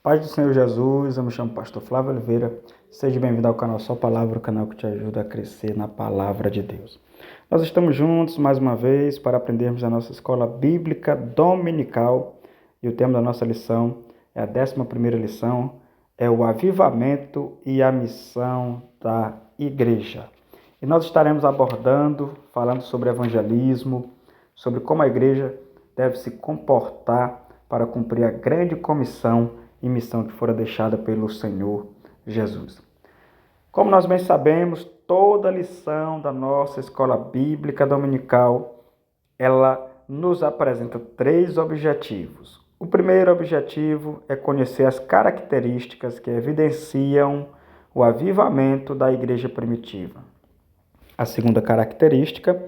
Paz do Senhor Jesus, eu me chamo Pastor Flávio Oliveira. Seja bem-vindo ao canal Só Palavra, o canal que te ajuda a crescer na Palavra de Deus. Nós estamos juntos mais uma vez para aprendermos a nossa escola bíblica dominical e o tema da nossa lição é a 11ª lição, é o avivamento e a missão da igreja. E nós estaremos falando sobre evangelismo, sobre como a igreja deve se comportar para cumprir a grande comissão e missão que fora deixada pelo Senhor Jesus. Como nós bem sabemos, toda lição da nossa escola bíblica dominical, ela nos apresenta 3 objetivos. O primeiro objetivo é conhecer as características que evidenciam o avivamento da igreja primitiva. A segunda característica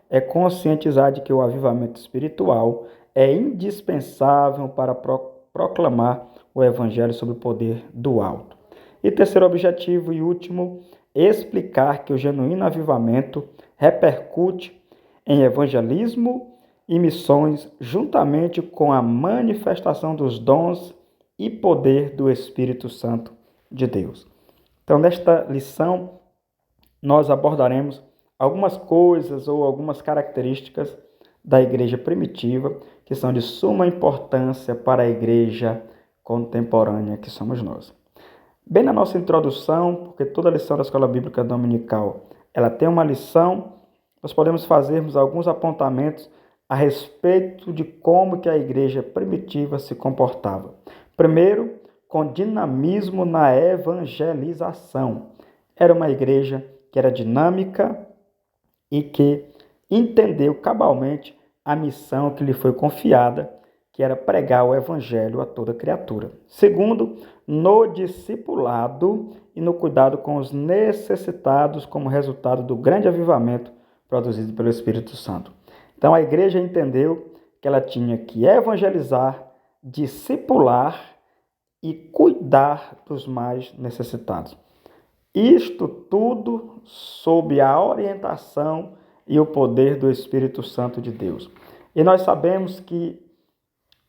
é conscientizar de que o avivamento espiritual é indispensável para proclamar o evangelho sob o poder do alto. E terceiro objetivo e último, explicar que o genuíno avivamento repercute em evangelismo e missões juntamente com a manifestação dos dons e poder do Espírito Santo de Deus. Então, nesta lição, nós abordaremos algumas coisas ou algumas características da igreja primitiva que são de suma importância para a igreja contemporânea que somos nós. Bem na nossa introdução, porque toda lição da Escola Bíblica Dominical, ela tem uma lição, nós podemos fazermos alguns apontamentos a respeito de como que a igreja primitiva se comportava. Primeiro, com dinamismo na evangelização. Era uma igreja que era dinâmica e que entendeu cabalmente a missão que lhe foi confiada, que era pregar o evangelho a toda criatura. Segundo, no discipulado e no cuidado com os necessitados como resultado do grande avivamento produzido pelo Espírito Santo. Então a igreja entendeu que ela tinha que evangelizar, discipular e cuidar dos mais necessitados. Isto tudo sob a orientação e o poder do Espírito Santo de Deus. E nós sabemos que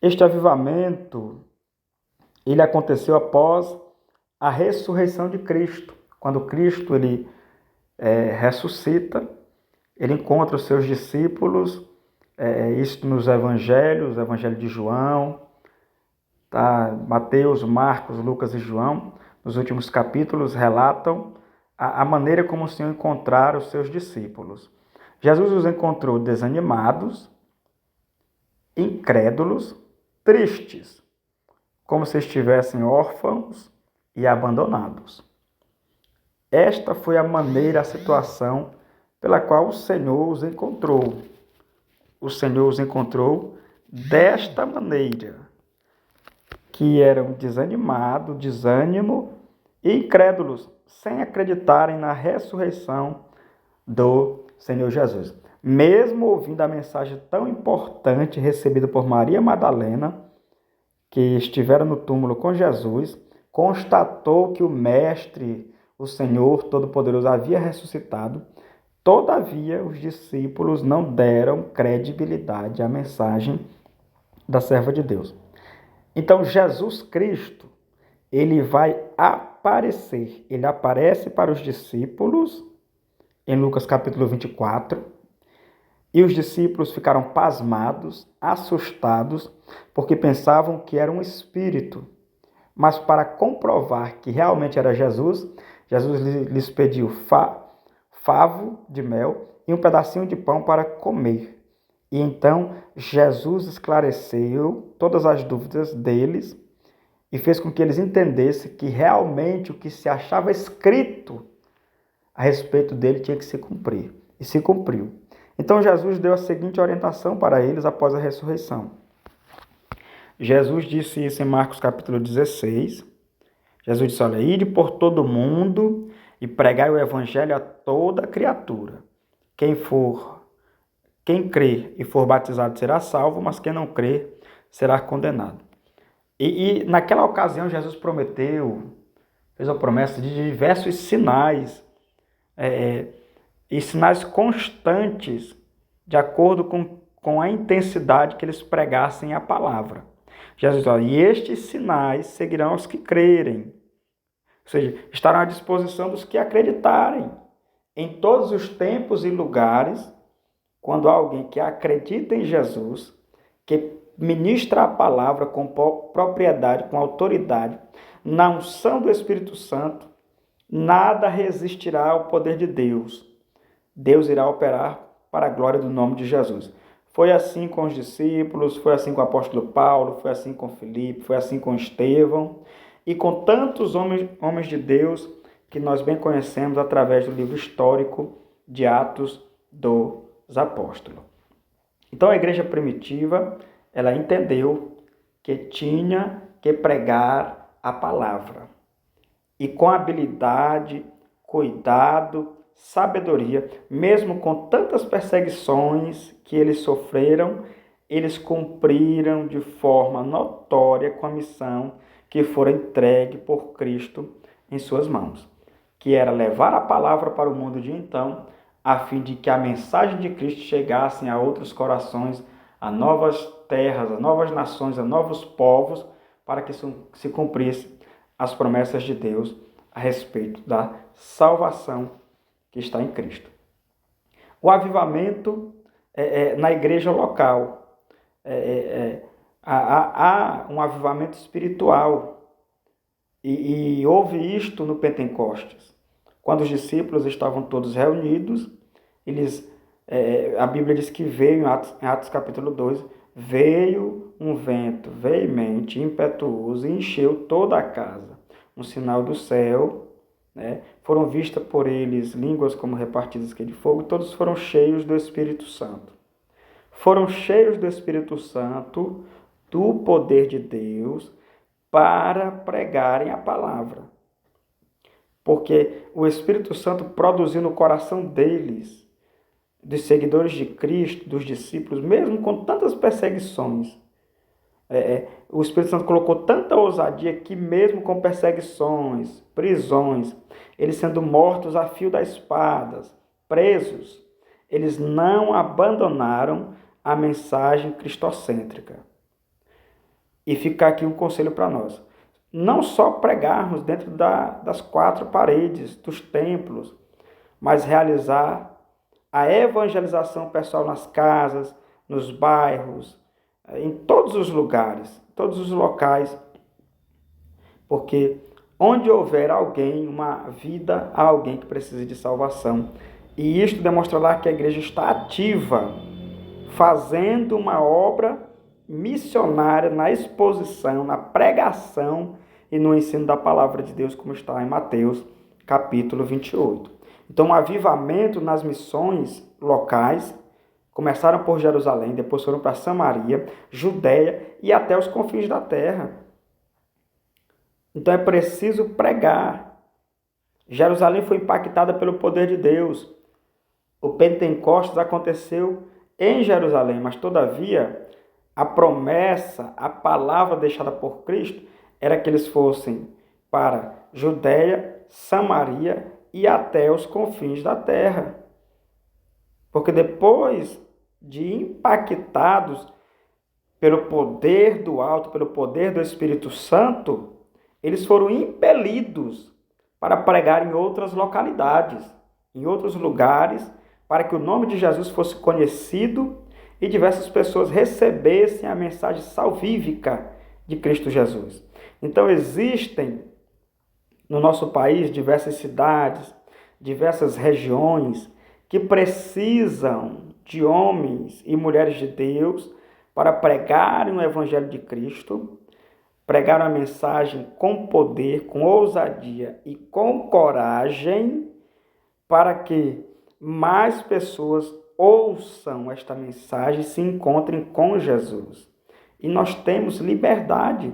este avivamento, ele aconteceu após a ressurreição de Cristo. Quando Cristo ressuscita, ele encontra os seus discípulos, isto nos evangelhos, o evangelho de João, Mateus, Marcos, Lucas e João, nos últimos capítulos relatam a maneira como o Senhor encontrara os seus discípulos. Jesus os encontrou desanimados, incrédulos, tristes, como se estivessem órfãos e abandonados. Esta foi a maneira, a situação pela qual o Senhor os encontrou. O Senhor os encontrou desta maneira, que eram desanimados, desânimo e incrédulos, sem acreditarem na ressurreição do Senhor Jesus. Mesmo ouvindo a mensagem tão importante recebida por Maria Madalena, que estivera no túmulo com Jesus, constatou que o Mestre, o Senhor Todo-Poderoso, havia ressuscitado. Todavia, os discípulos não deram credibilidade à mensagem da serva de Deus. Então, Jesus Cristo, ele vai aparecer. Ele aparece para os discípulos em Lucas capítulo 24. E os discípulos ficaram pasmados, assustados, porque pensavam que era um espírito. Mas para comprovar que realmente era Jesus, Jesus lhes pediu favo de mel e um pedacinho de pão para comer. E então Jesus esclareceu todas as dúvidas deles e fez com que eles entendessem que realmente o que se achava escrito a respeito dele tinha que se cumprir. E se cumpriu. Então Jesus deu a seguinte orientação para eles após a ressurreição. Jesus disse isso em Marcos capítulo 16. Jesus disse, olha, ide por todo mundo e pregai o evangelho a toda criatura. Quem crer e for batizado será salvo, mas quem não crer será condenado. E naquela ocasião Jesus fez a promessa de diversos sinais, e sinais constantes, de acordo com a intensidade que eles pregassem a palavra. Jesus fala, e estes sinais seguirão os que crerem. Ou seja, estarão à disposição dos que acreditarem. Em todos os tempos e lugares, quando há alguém que acredita em Jesus, que ministra a palavra com propriedade, com autoridade, na unção do Espírito Santo, nada resistirá ao poder de Deus. Deus irá operar para a glória do nome de Jesus. Foi assim com os discípulos, foi assim com o apóstolo Paulo, foi assim com Filipe, foi assim com Estevão e com tantos homens de Deus que nós bem conhecemos através do livro histórico de Atos dos Apóstolos. Então a igreja primitiva, ela entendeu que tinha que pregar a palavra. E com habilidade, cuidado, sabedoria, mesmo com tantas perseguições que eles sofreram, eles cumpriram de forma notória com a missão que fora entregue por Cristo em suas mãos, que era levar a palavra para o mundo de então, a fim de que a mensagem de Cristo chegasse a outros corações, a novas terras, a novas nações, a novos povos, para que se cumprisse as promessas de Deus a respeito da salvação que está em Cristo. O avivamento na igreja local. Há um avivamento espiritual. E houve isto no Pentecostes. Quando os discípulos estavam todos reunidos, a Bíblia diz que veio, em Atos capítulo 2, veio um vento veemente, impetuoso, e encheu toda a casa. Um sinal do céu, né? Foram vistas por eles línguas como repartidas de fogo, e todos foram cheios do Espírito Santo. Foram cheios do Espírito Santo, do poder de Deus, para pregarem a palavra. Porque o Espírito Santo produziu no coração deles, dos seguidores de Cristo, dos discípulos, mesmo com tantas perseguições, o Espírito Santo colocou tanta ousadia que mesmo com perseguições, prisões, eles sendo mortos a fio da espada, presos, eles não abandonaram a mensagem cristocêntrica. E fica aqui um conselho para nós. Não só pregarmos dentro das quatro paredes dos templos, mas realizar a evangelização pessoal nas casas, nos bairros, em todos os lugares, todos os locais, porque onde houver alguém, uma vida, há alguém que precisa de salvação. E isto demonstrará que a igreja está ativa, fazendo uma obra missionária na exposição, na pregação e no ensino da palavra de Deus, como está em Mateus, capítulo 28. Então, o avivamento nas missões locais começaram por Jerusalém, depois foram para Samaria, Judéia e até os confins da terra. Então é preciso pregar. Jerusalém foi impactada pelo poder de Deus. O Pentecostes aconteceu em Jerusalém, mas todavia a promessa, a palavra deixada por Cristo era que eles fossem para Judéia, Samaria e até os confins da terra. Porque depois de impactados pelo poder do alto, pelo poder do Espírito Santo, eles foram impelidos para pregar em outras localidades, em outros lugares, para que o nome de Jesus fosse conhecido e diversas pessoas recebessem a mensagem salvífica de Cristo Jesus. Então existem no nosso país diversas cidades, diversas regiões que precisam de homens e mulheres de Deus para pregarem o Evangelho de Cristo, pregar a mensagem com poder, com ousadia e com coragem, para que mais pessoas ouçam esta mensagem e se encontrem com Jesus. E nós temos liberdade.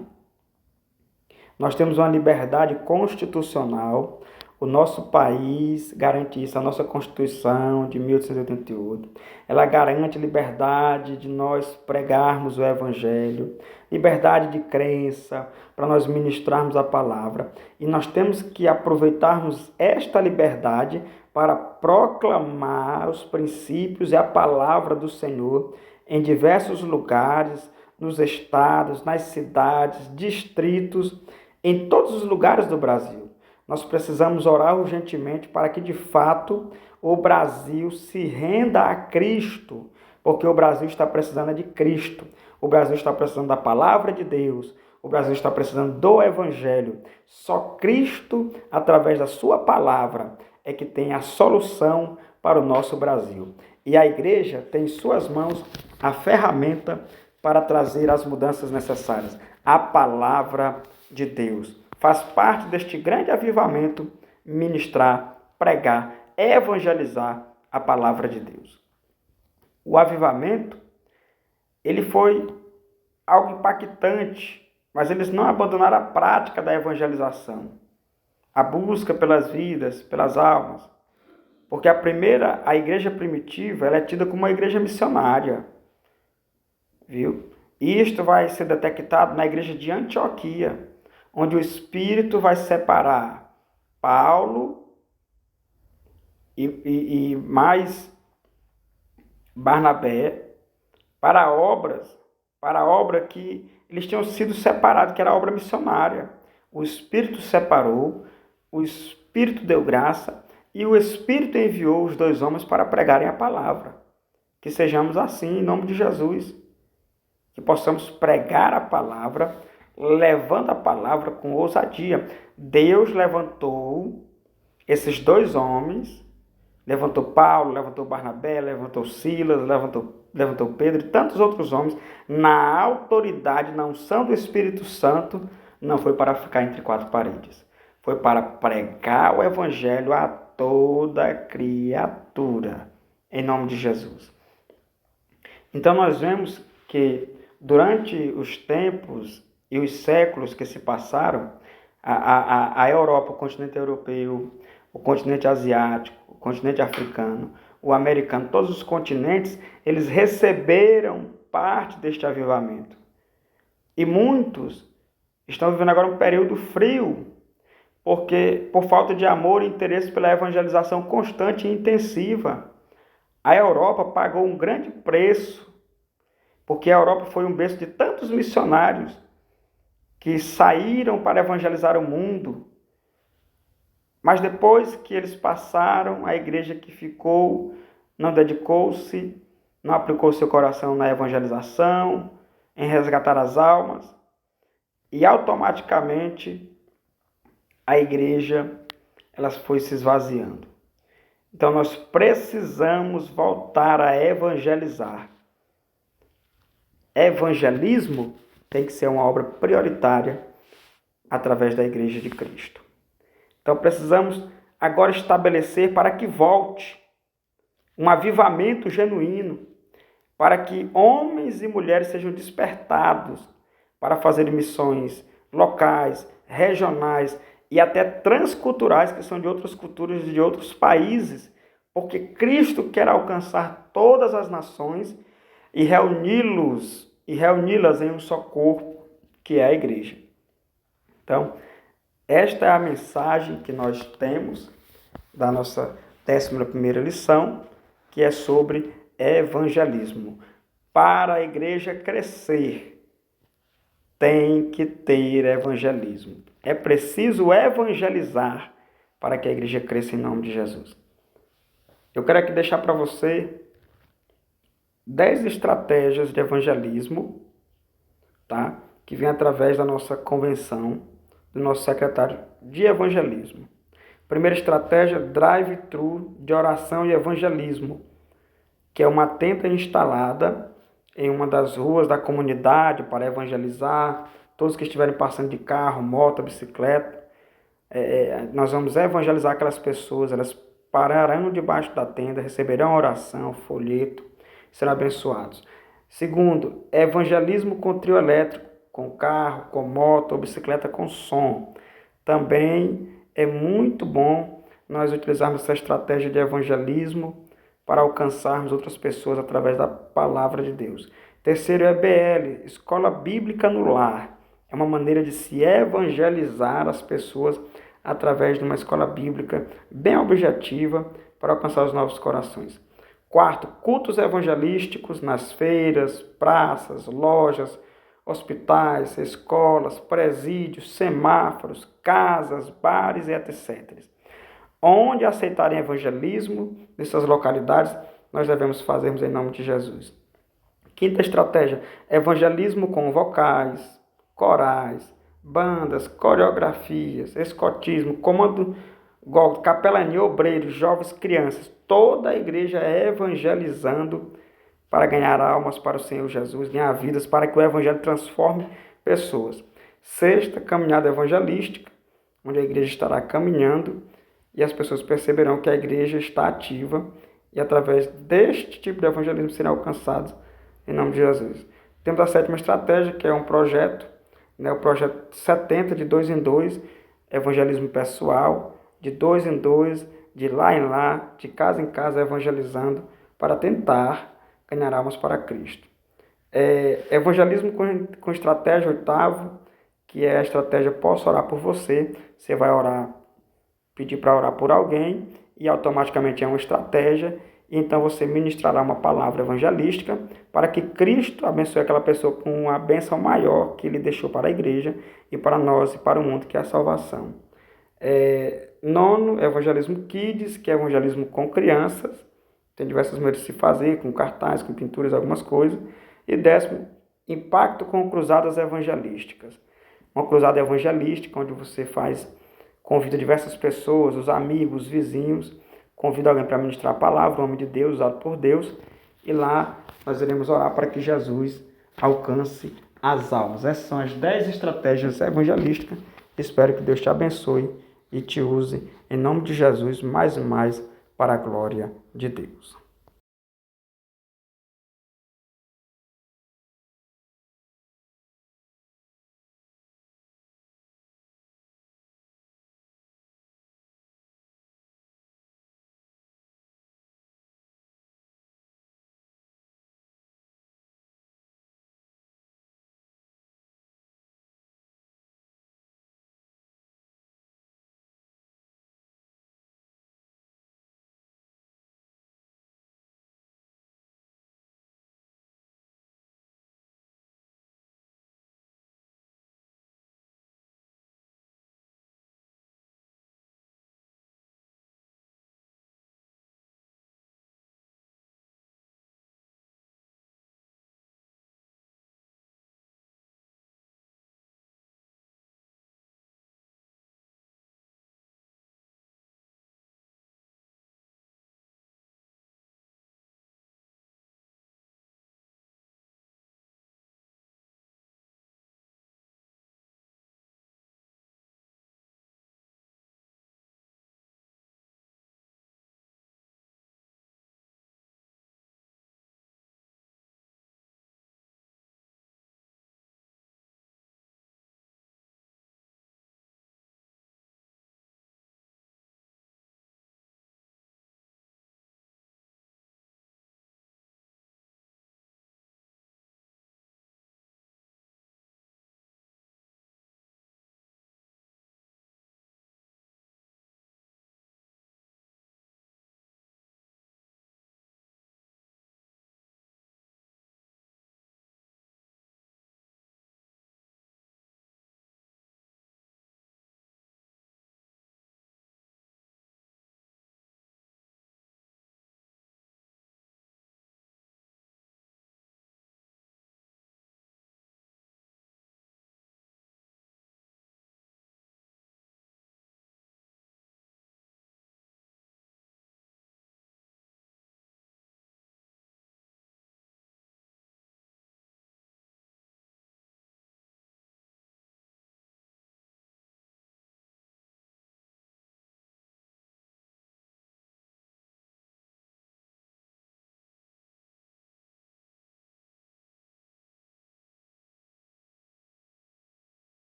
Nós temos uma liberdade constitucional. O nosso país garante isso, a nossa Constituição de 1888. Ela garante liberdade de nós pregarmos o Evangelho, liberdade de crença, para nós ministrarmos a palavra. E nós temos que aproveitarmos esta liberdade para proclamar os princípios e a palavra do Senhor em diversos lugares, nos estados, nas cidades, distritos, em todos os lugares do Brasil. Nós precisamos orar urgentemente para que, de fato, o Brasil se renda a Cristo, porque o Brasil está precisando de Cristo. O Brasil está precisando da palavra de Deus. O Brasil está precisando do Evangelho. Só Cristo, através da sua palavra, é que tem a solução para o nosso Brasil. E a igreja tem em suas mãos a ferramenta para trazer as mudanças necessárias. A palavra de Deus. Faz parte deste grande avivamento ministrar, pregar, evangelizar a palavra de Deus. O avivamento, ele foi algo impactante, mas eles não abandonaram a prática da evangelização, a busca pelas vidas, pelas almas, porque a igreja primitiva, ela é tida como uma igreja missionária, viu? E isto vai ser detectado na igreja de Antioquia, onde o Espírito vai separar Paulo e mais Barnabé para a obra que eles tinham sido separados, que era a obra missionária. O Espírito separou, o Espírito deu graça e o Espírito enviou os dois homens para pregarem a palavra. Que sejamos assim, em nome de Jesus. Que possamos pregar a palavra, levando a palavra com ousadia. Deus levantou esses dois homens, levantou Paulo, levantou Barnabé, levantou Silas, levantou Pedro e tantos outros homens, na autoridade, na unção do Espírito Santo, não foi para ficar entre quatro paredes. Foi para pregar o Evangelho a toda criatura, em nome de Jesus. Então nós vemos que durante os tempos e os séculos que se passaram, a Europa, o continente europeu, o continente asiático, o continente africano, o americano, todos os continentes, eles receberam parte deste avivamento. E muitos estão vivendo agora um período frio, porque por falta de amor e interesse pela evangelização constante e intensiva. A Europa pagou um grande preço, porque a Europa foi um berço de tantos missionários que saíram para evangelizar o mundo. Mas depois que eles passaram, a igreja que ficou não dedicou-se, não aplicou seu coração na evangelização, em resgatar as almas, e automaticamente a igreja ela foi se esvaziando. Então nós precisamos voltar a evangelizar. Evangelismo tem que ser uma obra prioritária através da Igreja de Cristo. Então precisamos agora estabelecer para que volte um avivamento genuíno, para que homens e mulheres sejam despertados para fazer missões locais, regionais e até transculturais, que são de outras culturas e de outros países, porque Cristo quer alcançar todas as nações e reuni-las em um só corpo, que é a igreja. Então, esta é a mensagem que nós temos da nossa 11ª lição, que é sobre evangelismo. Para a igreja crescer, tem que ter evangelismo. É preciso evangelizar para que a igreja cresça em nome de Jesus. Eu quero aqui deixar para você 10 estratégias de evangelismo, tá? Que vem através da nossa convenção, do nosso secretário de evangelismo. Primeira estratégia, drive-thru de oração e evangelismo, que é uma tenda instalada em uma das ruas da comunidade para evangelizar todos que estiverem passando de carro, moto, bicicleta. Nós vamos evangelizar aquelas pessoas, elas pararão debaixo da tenda, receberão oração, folheto, serão abençoados. Segundo, evangelismo com trio elétrico, com carro, com moto ou bicicleta com som. Também é muito bom nós utilizarmos essa estratégia de evangelismo para alcançarmos outras pessoas através da palavra de Deus. Terceiro, EBL, Escola Bíblica no Lar. É uma maneira de se evangelizar as pessoas através de uma escola bíblica bem objetiva para alcançar os novos corações. Quarto, cultos evangelísticos nas feiras, praças, lojas, hospitais, escolas, presídios, semáforos, casas, bares e etc. Onde aceitarem evangelismo nessas localidades, nós devemos fazermos em nome de Jesus. Quinta estratégia, evangelismo com vocais, corais, bandas, coreografias, escotismo, comando, capelania, obreiros, jovens, crianças. Toda a igreja é evangelizando para ganhar almas para o Senhor Jesus, ganhar vidas, para que o evangelho transforme pessoas. Sexta, caminhada evangelística, onde a igreja estará caminhando e as pessoas perceberão que a igreja está ativa e através deste tipo de evangelismo serão alcançados em nome de Jesus. Temos a sétima estratégia, que é um projeto, o projeto 70 de 2 em 2, evangelismo pessoal, de 2 em 2, de lá em lá, de casa em casa, evangelizando para tentar ganhar almas para Cristo. Evangelismo com estratégia oitavo, que é a estratégia posso orar por você. Você vai orar, pedir para orar por alguém e automaticamente é uma estratégia. Então você ministrará uma palavra evangelística para que Cristo abençoe aquela pessoa com uma bênção maior que Ele deixou para a igreja e para nós e para o mundo, que é a salvação. Nono, evangelismo kids, que é evangelismo com crianças. Tem diversos meios de se fazer, com cartazes, com pinturas, algumas coisas. E décimo, impacto com cruzadas evangelísticas. Uma cruzada evangelística, onde você convida diversas pessoas, os amigos, os vizinhos, convida alguém para ministrar a palavra, o nome de Deus, usado por Deus. E lá nós iremos orar para que Jesus alcance as almas. Essas são as 10 estratégias evangelísticas. Espero que Deus te abençoe e te use, em nome de Jesus, mais e mais, para a glória de Deus.